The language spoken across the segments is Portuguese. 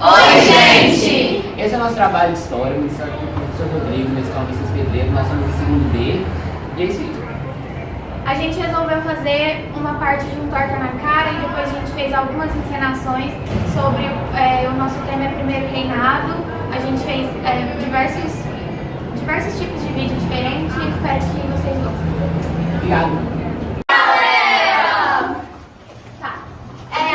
Oi, gente! Esse é o nosso trabalho de história, iniciado pelo professor Rodrigo, na Escola Messias Pedreiro. Nós somos do segundo B. E é isso aí. A gente resolveu fazer uma parte de um torta na cara e depois a gente fez algumas encenações sobre o nosso tema é Primeiro Reinado. A gente fez diversos tipos de vídeo diferentes e espero que vocês gostem. Obrigado.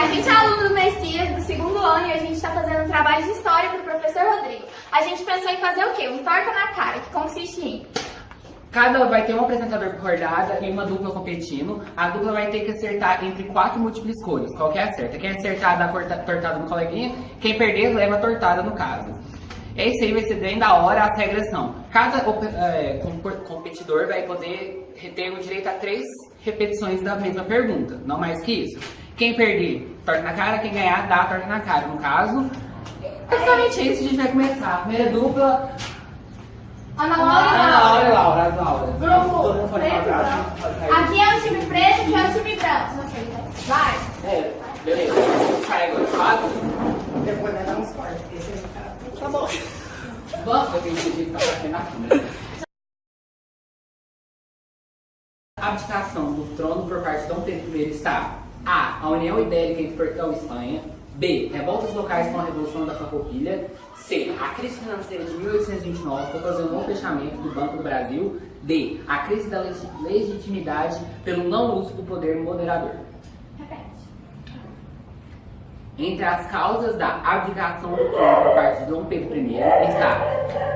A gente é aluno do Messias do segundo ano e a gente está fazendo um trabalho de história para o professor Rodrigo. A gente pensou em fazer o quê? Um torta na cara, que consiste em... Vai ter um apresentador por rodada e uma dupla competindo. A dupla vai ter que acertar entre 4 múltiplas escolhas. Qual que é acerta? Quem acertar dá tortada no coleguinha, quem perder leva a tortada no caso. Esse aí vai ser bem da hora. As regras são: cada competidor vai poder ter o direito a 3 repetições da mesma pergunta, não mais que isso. Quem perder, torta na cara, quem ganhar, dá a torta na cara. No caso, é somente isso. A gente vai começar. A primeira dupla. Ana Laura e Laura, as Lauras. Grupo preto e branco. Aqui é o time preto, aqui é o time branco. Vai. Beleza. Sai agora. 4. Depois vai dar uns cortes. Tá bom. Vamos, eu tenho que pedir pra bater na câmera. A abdicação do trono por parte de Dom Pedro I está: A União Ibérica entre Portugal e Espanha. B. Revoltas locais com a Revolução da Farroupilha. C. A crise financeira de 1829 que ocasionou o fechamento do Banco do Brasil. D. A crise da legitimidade pelo não uso do poder moderador. Repete. Entre as causas da abdicação do trono por parte de Dom Pedro I está: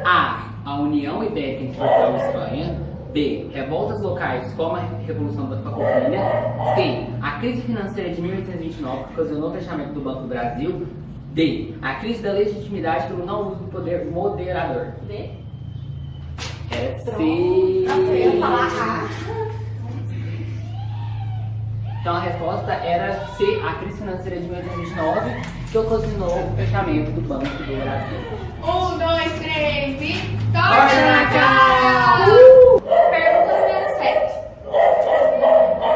A União Ibérica entre Portugal e Espanha. B. Revoltas locais como a Revolução da Farroupilha. C. A crise financeira de 1829 que ocasionou o fechamento do Banco do Brasil. D. A crise da legitimidade pelo não uso do poder moderador. D. É C. Eu ia falar A. Então a resposta era C. A crise financeira de 1829 que ocasionou o fechamento do Banco do Brasil. 1, 2, 3 e... Torta na cara! Pergunta número 7.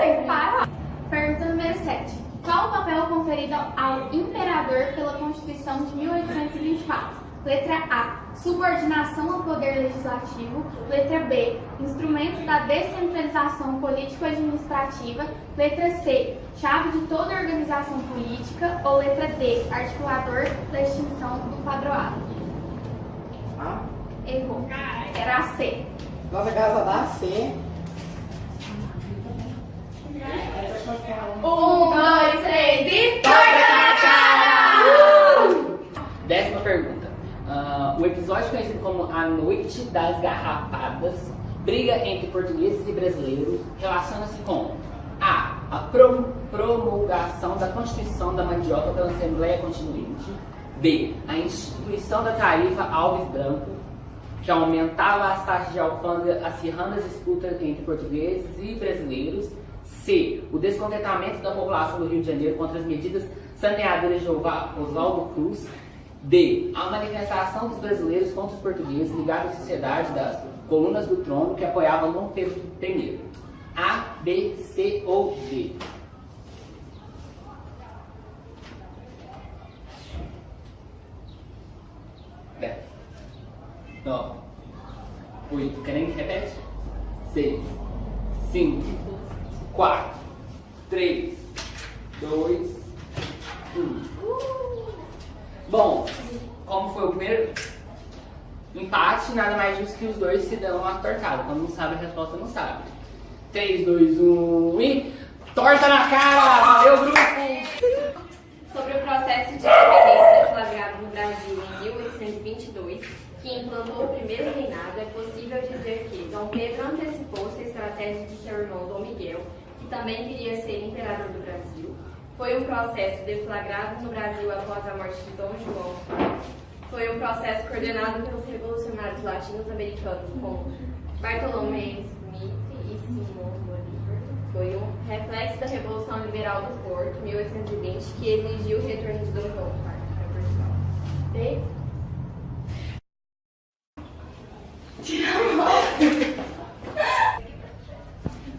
Tem que parar. Pergunta número 7. Qual o papel conferido ao imperador pela Constituição de 1824? Letra A. Subordinação ao poder legislativo. Letra B. Instrumento da descentralização político-administrativa. Letra C. Chave de toda organização política. Ou letra D. Articulador da extinção do padroado. Ah, Errou. Era a C. nossa casa dá C. 1, 2, 3 e... Torta na cara! 10ª pergunta. O episódio conhecido como A Noite das Garrafadas, briga entre portugueses e brasileiros, relaciona-se com a promulgação da Constituição da Mandioca pela Assembleia Constituinte. B. A instituição da tarifa Alves Branco, que aumentava as taxas de alfândega, acirrando as disputas entre portugueses e brasileiros. C. O descontentamento da população do Rio de Janeiro contra as medidas saneadoras de Oswaldo Cruz. D. A manifestação dos brasileiros contra os portugueses ligada à sociedade das colunas do trono que apoiavam Dom Pedro I. A, B, C ou D? Dez. 9, 8, querem que repete? 6, 5, 4, 3, 2, 1. Bom, como foi o primeiro empate, nada mais justo que os dois se dão uma tortada. Quando não sabe a resposta, não sabe. 3, 2, 1 e... Torta na cara! Valeu, grupo! Sobre o processo de independência deflagrado no Brasil em 1822, que implantou o primeiro reinado, é possível dizer que Dom Pedro antecipou-se a estratégia de seu irmão Dom Miguel, que também queria ser imperador do Brasil. Foi um processo deflagrado no Brasil após a morte de Dom João. Foi um processo coordenado pelos revolucionários latino-americanos como Bartolomé Smith e Simão Bolívar. Foi um reflexo da Revolução Liberal do Porto, 1820, que exigiu o retorno de Dom João para Portugal. B.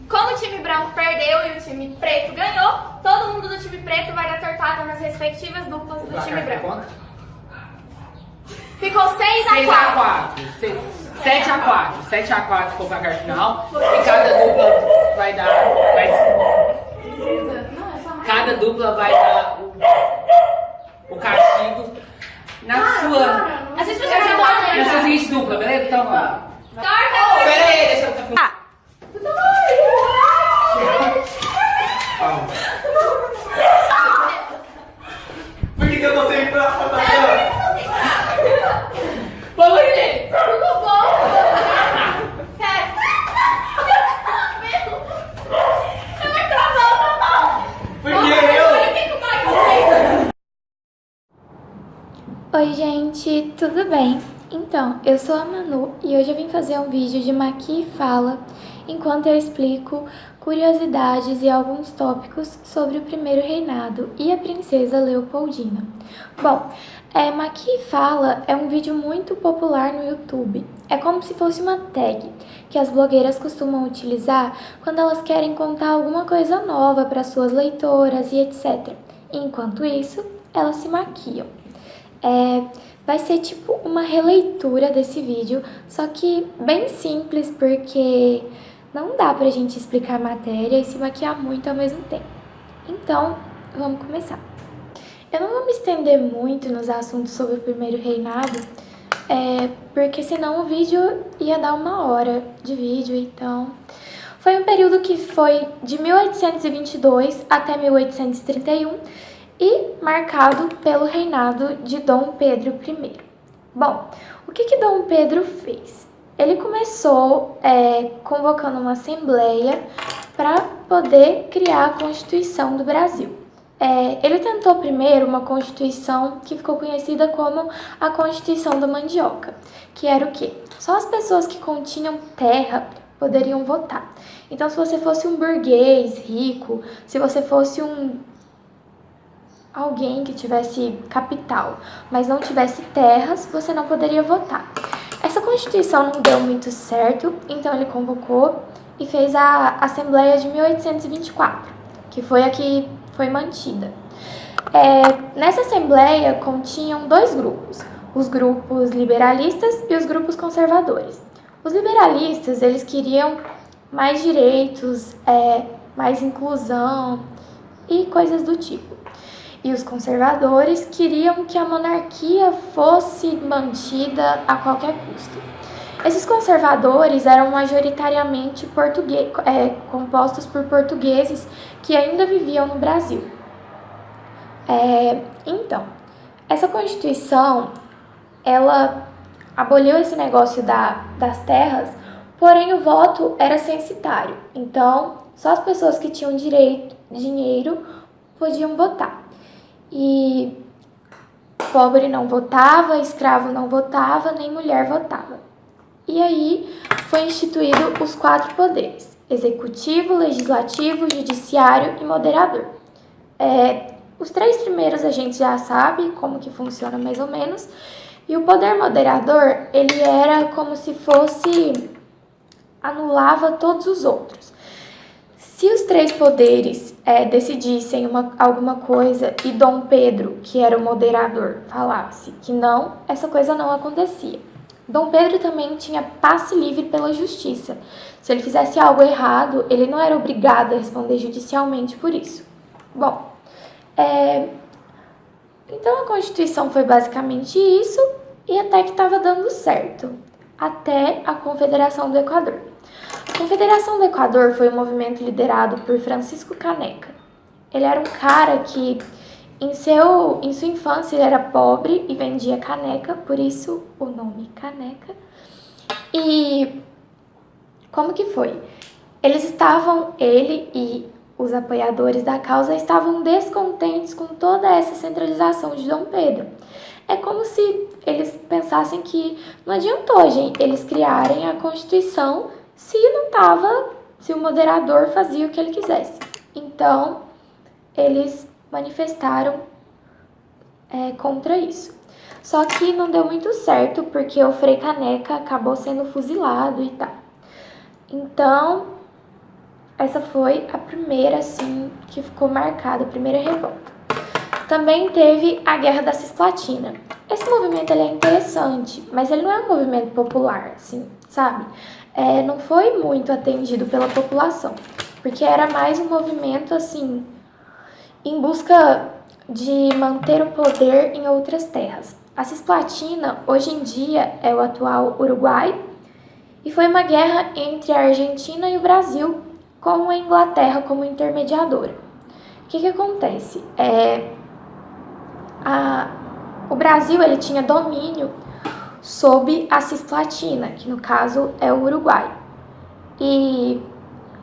Como o time branco perdeu e o time preto ganhou, todo mundo do time preto vai dar tortada nas respectivas duplas do time branco. Ficou 6 a 6 4. a 4. 7 a 4. 7 a 4 ficou pra carta final. E cada dupla vai dar. Cada dupla vai dar o castigo na sua. A gente vai jogar Na sua seguinte dupla, beleza? Então vamos. Torta! Pera aí, deixa eu ficar. Por que eu tô sempre pra fotografar? Vamos, gente! Tudo bom? Sério? Eu não travou, não! Porque eu. Oi gente, tudo bem? Então, eu sou a Manu e hoje eu vim fazer um vídeo de Maqui Fala enquanto eu explico curiosidades e alguns tópicos sobre o primeiro reinado e a princesa Leopoldina. Bom, Maqui Fala é um vídeo muito popular no YouTube. É como se fosse uma tag que as blogueiras costumam utilizar quando elas querem contar alguma coisa nova para suas leitoras e etc. Enquanto isso, elas se maquiam. Vai ser tipo uma releitura desse vídeo, só que bem simples, porque não dá pra gente explicar a matéria e se maquiar muito ao mesmo tempo. Então, vamos começar. Eu não vou me estender muito nos assuntos sobre o primeiro reinado, porque senão o vídeo ia dar 1 hora de vídeo, então... Foi um período que foi de 1822 até 1831, e marcado pelo reinado de Dom Pedro I. Bom, o que Dom Pedro fez? Ele começou convocando uma assembleia para poder criar a Constituição do Brasil. Ele tentou primeiro uma Constituição que ficou conhecida como a Constituição da Mandioca, que era o quê? Só as pessoas que continham terra poderiam votar. Então, se você fosse um burguês rico, se você fosse alguém que tivesse capital, mas não tivesse terras, você não poderia votar. Essa Constituição não deu muito certo, então ele convocou e fez a Assembleia de 1824, que foi a que foi mantida. Nessa Assembleia continham 2 grupos, os grupos liberalistas e os grupos conservadores. Os liberalistas, eles queriam mais direitos, mais inclusão e coisas do tipo. E os conservadores queriam que a monarquia fosse mantida a qualquer custo. Esses conservadores eram majoritariamente compostos por portugueses que ainda viviam no Brasil. Então, essa Constituição, ela aboliu esse negócio das terras, porém o voto era censitário. Então, só as pessoas que tinham dinheiro podiam votar. E pobre não votava, escravo não votava, nem mulher votava. E aí foi instituído os 4 poderes: executivo, legislativo, judiciário e moderador. Os 3 primeiros a gente já sabe como que funciona mais ou menos. E o poder moderador, ele era como se fosse... anulava todos os outros. Se os 3 poderes decidissem alguma coisa e Dom Pedro, que era o moderador, falasse que não, essa coisa não acontecia. Dom Pedro também tinha passe livre pela justiça. Se ele fizesse algo errado, ele não era obrigado a responder judicialmente por isso. Bom, então a Constituição foi basicamente isso, e até que estava dando certo, até a Confederação do Equador. A Confederação do Equador foi um movimento liderado por Francisco Caneca. Ele era um cara que, em sua infância, ele era pobre e vendia caneca, por isso o nome Caneca. E como que foi? Ele e os apoiadores da causa estavam descontentes com toda essa centralização de Dom Pedro. É como se eles pensassem que não adiantou, gente, eles criarem a Constituição se o moderador fazia o que ele quisesse. Então, eles manifestaram contra isso. Só que não deu muito certo, porque o Frei Caneca acabou sendo fuzilado e tal. Então, essa foi a primeira, assim, que ficou marcada, a primeira revolta. Também teve a Guerra da Cisplatina. Esse movimento ele é interessante, mas ele não é um movimento popular, assim, sabe? Não foi muito atendido pela população, porque era mais um movimento, assim, em busca de manter o poder em outras terras. A Cisplatina, hoje em dia, é o atual Uruguai, e foi uma guerra entre a Argentina e o Brasil, com a Inglaterra como intermediadora. O que acontece? O Brasil ele tinha domínio sobre a Cisplatina, que no caso é o Uruguai. E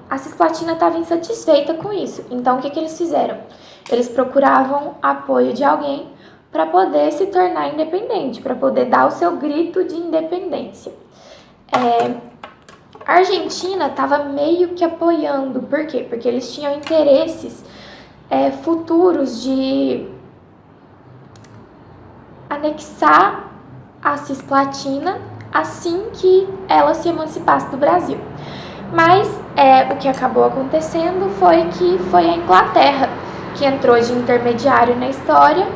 a Cisplatina estava insatisfeita com isso. Então, o que eles fizeram? Eles procuravam apoio de alguém para poder se tornar independente, para poder dar o seu grito de independência. A Argentina estava meio que apoiando. Por quê? Porque eles tinham interesses futuros de anexar a Cisplatina assim que ela se emancipasse do Brasil. Mas o que acabou acontecendo foi a Inglaterra, que entrou de intermediário na história,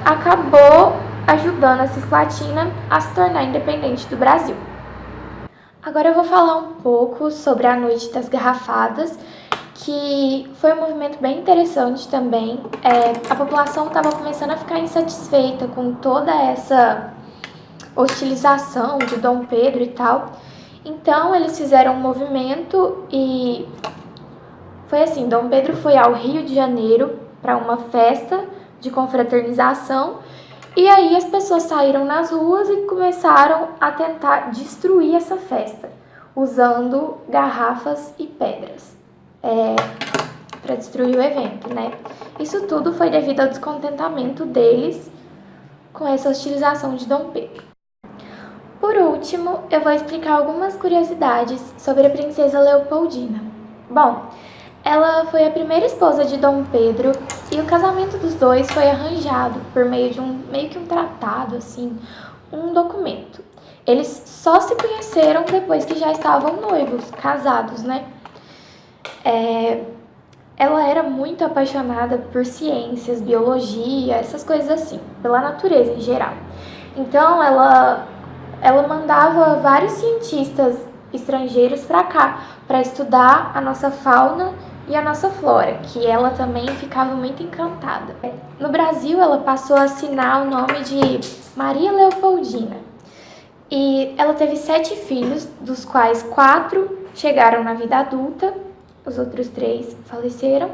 acabou ajudando a Cisplatina a se tornar independente do Brasil. Agora eu vou falar um pouco sobre a Noite das Garrafadas, que foi um movimento bem interessante também. A população estava começando a ficar insatisfeita com toda essa hostilização de Dom Pedro e tal. Então eles fizeram um movimento e foi assim, Dom Pedro foi ao Rio de Janeiro para uma festa de confraternização e aí as pessoas saíram nas ruas e começaram a tentar destruir essa festa, usando garrafas e pedras para destruir o evento, né? Isso tudo foi devido ao descontentamento deles com essa hostilização de Dom Pedro. Por último, eu vou explicar algumas curiosidades sobre a princesa Leopoldina. Bom, ela foi a primeira esposa de Dom Pedro e o casamento dos dois foi arranjado por meio de meio que um tratado, assim, um documento. Eles só se conheceram depois que já estavam noivos, casados, né? Ela era muito apaixonada por ciências, biologia, essas coisas assim, pela natureza em geral. Então, ela mandava vários cientistas estrangeiros para cá, para estudar a nossa fauna e a nossa flora, que ela também ficava muito encantada. No Brasil, ela passou a assinar o nome de Maria Leopoldina. E ela teve 7 filhos, dos quais 4 chegaram na vida adulta, os outros 3 faleceram.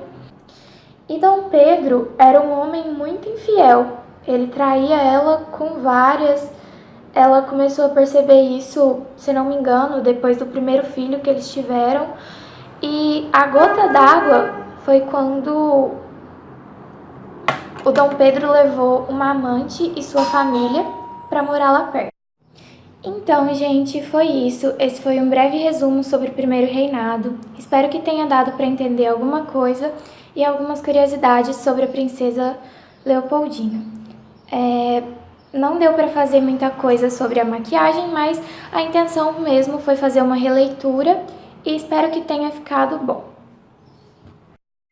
E Dom Pedro era um homem muito infiel. Ele traía ela com várias. Ela começou a perceber isso, se não me engano, depois do primeiro filho que eles tiveram. E a gota d'água foi quando o Dom Pedro levou uma amante e sua família para morar lá perto. Então, gente, foi isso. Esse foi um breve resumo sobre o primeiro reinado. Espero que tenha dado para entender alguma coisa e algumas curiosidades sobre a princesa Leopoldina. Não deu para fazer muita coisa sobre a maquiagem, mas a intenção mesmo foi fazer uma releitura e espero que tenha ficado bom.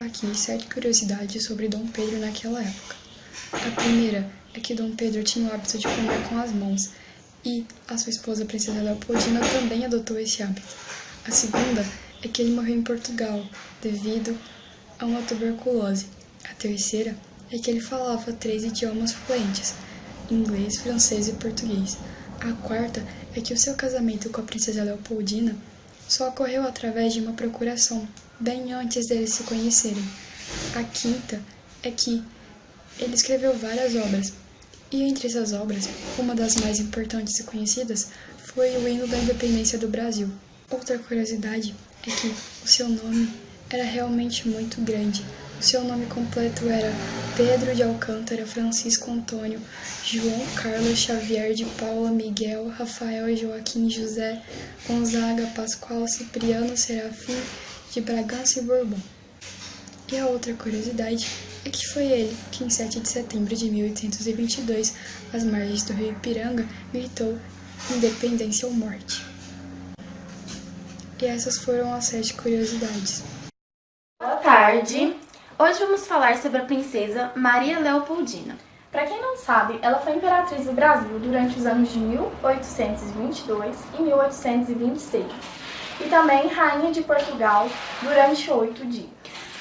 Aqui 7 curiosidades sobre Dom Pedro naquela época. A primeira é que Dom Pedro tinha o hábito de comer com as mãos e a sua esposa, a princesa Leopoldina, também adotou esse hábito. A segunda é que ele morreu em Portugal devido a uma tuberculose. A terceira é que ele falava 3 idiomas fluentes: inglês, francês e português. A quarta é que o seu casamento com a princesa Leopoldina só ocorreu através de uma procuração, bem antes deles se conhecerem. A quinta é que ele escreveu várias obras, e entre essas obras, uma das mais importantes e conhecidas foi o Hino da Independência do Brasil. Outra curiosidade é que o seu nome era realmente muito grande. O seu nome completo era Pedro de Alcântara Francisco Antônio João Carlos Xavier de Paula Miguel Rafael Joaquim José Gonzaga Pascoal Cipriano Serafim de Bragança e Bourbon. E a outra curiosidade é que foi ele que, em 7 de setembro de 1822, às margens do rio Ipiranga, gritou independência ou morte. E essas foram as 7 curiosidades. Boa tarde! Hoje vamos falar sobre a princesa Maria Leopoldina. Para quem não sabe, ela foi imperatriz do Brasil durante os anos de 1822 e 1826 e também rainha de Portugal durante 8 dias.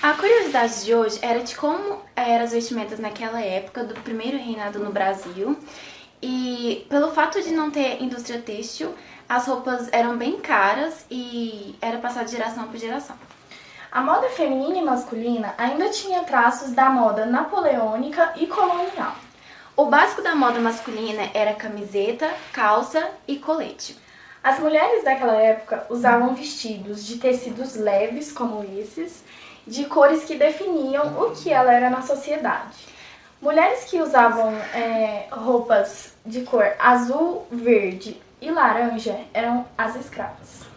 A curiosidade de hoje era de como eram as vestimentas naquela época do primeiro reinado no Brasil. E pelo fato de não ter indústria têxtil, as roupas eram bem caras e era passado de geração por geração. A moda feminina e masculina ainda tinha traços da moda napoleônica e colonial. O básico da moda masculina era camiseta, calça e colete. As mulheres daquela época usavam vestidos de tecidos leves, como esses, de cores que definiam o que ela era na sociedade. Mulheres que usavam roupas de cor azul, verde e laranja eram as escravas.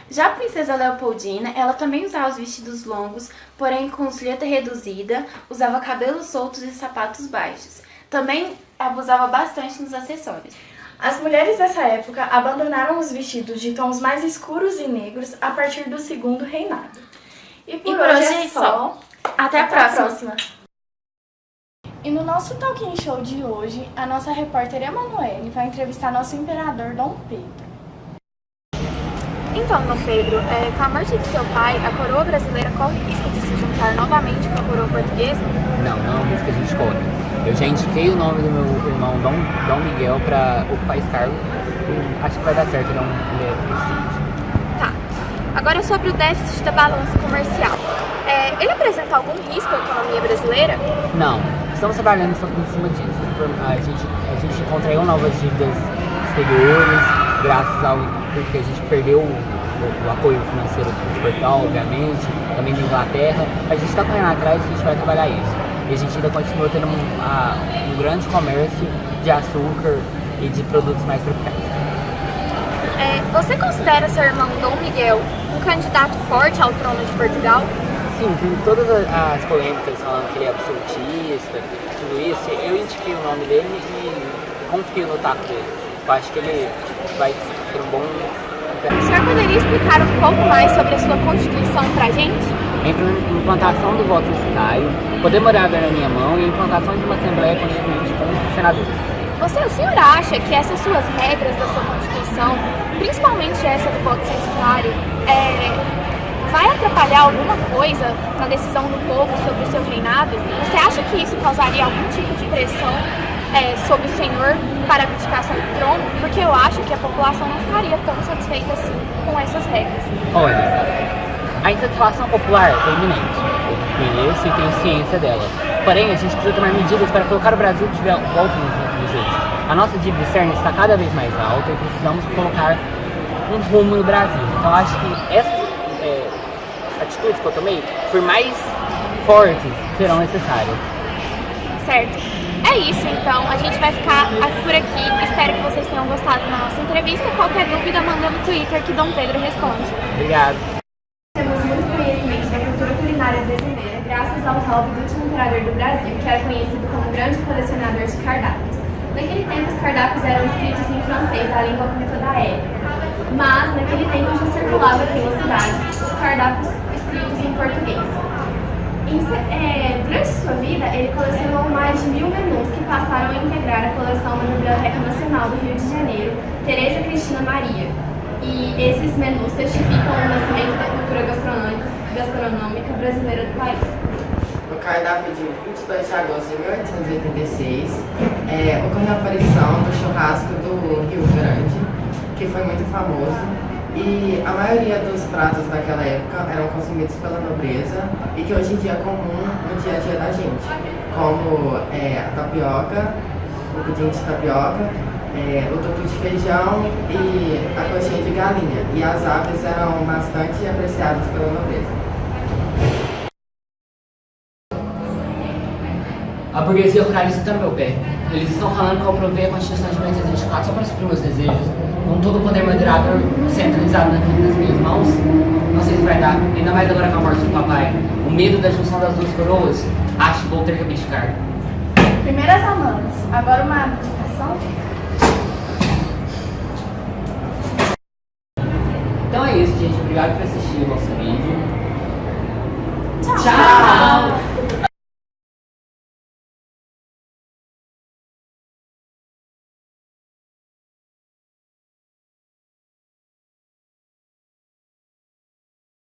Já a princesa Leopoldina, ela também usava os vestidos longos, porém com silhueta reduzida, usava cabelos soltos e sapatos baixos. Também abusava bastante nos acessórios. As mulheres dessa época abandonaram os vestidos de tons mais escuros e negros a partir do segundo reinado. E por hoje é só. Até a próxima. E no nosso Talking Show de hoje, a nossa repórter Emanuele vai entrevistar nosso imperador Dom Pedro. Então, Dom Pedro, com a morte de seu pai, a coroa brasileira corre risco de se juntar novamente com a coroa portuguesa? Não, não é um risco que a gente corre. Eu já indiquei o nome do meu irmão Dom Miguel para ocupar esse cargo. Acho que vai dar certo, ele é eficiente. Tá. Agora sobre o déficit da balança comercial. Ele apresenta algum risco à economia brasileira? Não, estamos trabalhando em cima disso. A gente contraiu novas dívidas exteriores, graças ao porque a gente perdeu o apoio financeiro de Portugal, obviamente, também da Inglaterra. A gente está correndo atrás e a gente vai trabalhar isso. E a gente ainda continua tendo um grande comércio de açúcar e de produtos mais tropicais. Você considera seu irmão Dom Miguel um candidato forte ao trono de Portugal? Sim, tem todas as polêmicas falando que ele é absolutista, tudo isso. Eu indiquei o nome dele e confio no taco dele. Eu acho que ele vai ser um bom... O senhor poderia explicar um pouco mais sobre a sua Constituição pra gente? A implantação do voto censitário, poder morar na minha mão e a implantação de uma Assembleia Constituinte com senadores. O senhor acha que essas suas regras da sua Constituição, principalmente essa do voto censitário, vai atrapalhar alguma coisa na decisão do povo sobre o seu reinado? Você acha que isso causaria algum tipo de pressão sobre o senhor para abdicar-se do trono? Porque eu acho que a população não ficaria tão satisfeita assim com essas regras. Olha, a insatisfação popular é iminente. Eu conheço e tenho ciência dela. Porém, a gente precisa tomar medidas para colocar o Brasil de volta nos eixos. A nossa dívida externa está cada vez mais alta e precisamos colocar um rumo no Brasil. Então, acho que essas atitudes que eu tomei, por mais fortes, serão necessárias. Certo. É isso, então. A gente vai ficar por aqui. Espero que vocês tenham gostado da nossa entrevista. Qualquer dúvida, manda no Twitter que Dom Pedro responde. Obrigado. Temos muito conhecimento da cultura culinária brasileira graças ao hobby do último imperador do Brasil, que era conhecido como grande colecionador de cardápios. Naquele tempo, os cardápios eram escritos em francês, a língua culta da época. Mas, naquele tempo, já circulava pela cidade os cardápios escritos em português. Durante sua vida, ele colecionou mais de 1000 menus que passaram a integrar a coleção da Biblioteca Nacional do Rio de Janeiro, Teresa Cristina Maria. E esses menus testificam o nascimento da cultura gastronômica brasileira do país. No cardápio de 22 de agosto de 1886, ocorreu a aparição do churrasco do Rio Grande, que foi muito famoso. E a maioria dos pratos daquela época eram consumidos pela nobreza e que hoje em dia é comum no dia a dia da gente, como a tapioca, o pudim de tapioca, o tutu de feijão e a coxinha de galinha. E as aves eram bastante apreciadas pela nobreza. A burguesia ruralista está no meu pé. Eles estão falando que eu aprovei a Constituição de 1924 só para suprir meus desejos, com todo o poder moderador centralizado nas minhas mãos. Não sei se vai dar, ainda mais agora com a morte do papai. O medo da junção das duas coroas, acho que vou ter que abdicar. Primeiras amantes, agora uma abdicação? Então é isso, gente. Obrigado por assistir o nosso vídeo. Tchau! Tchau!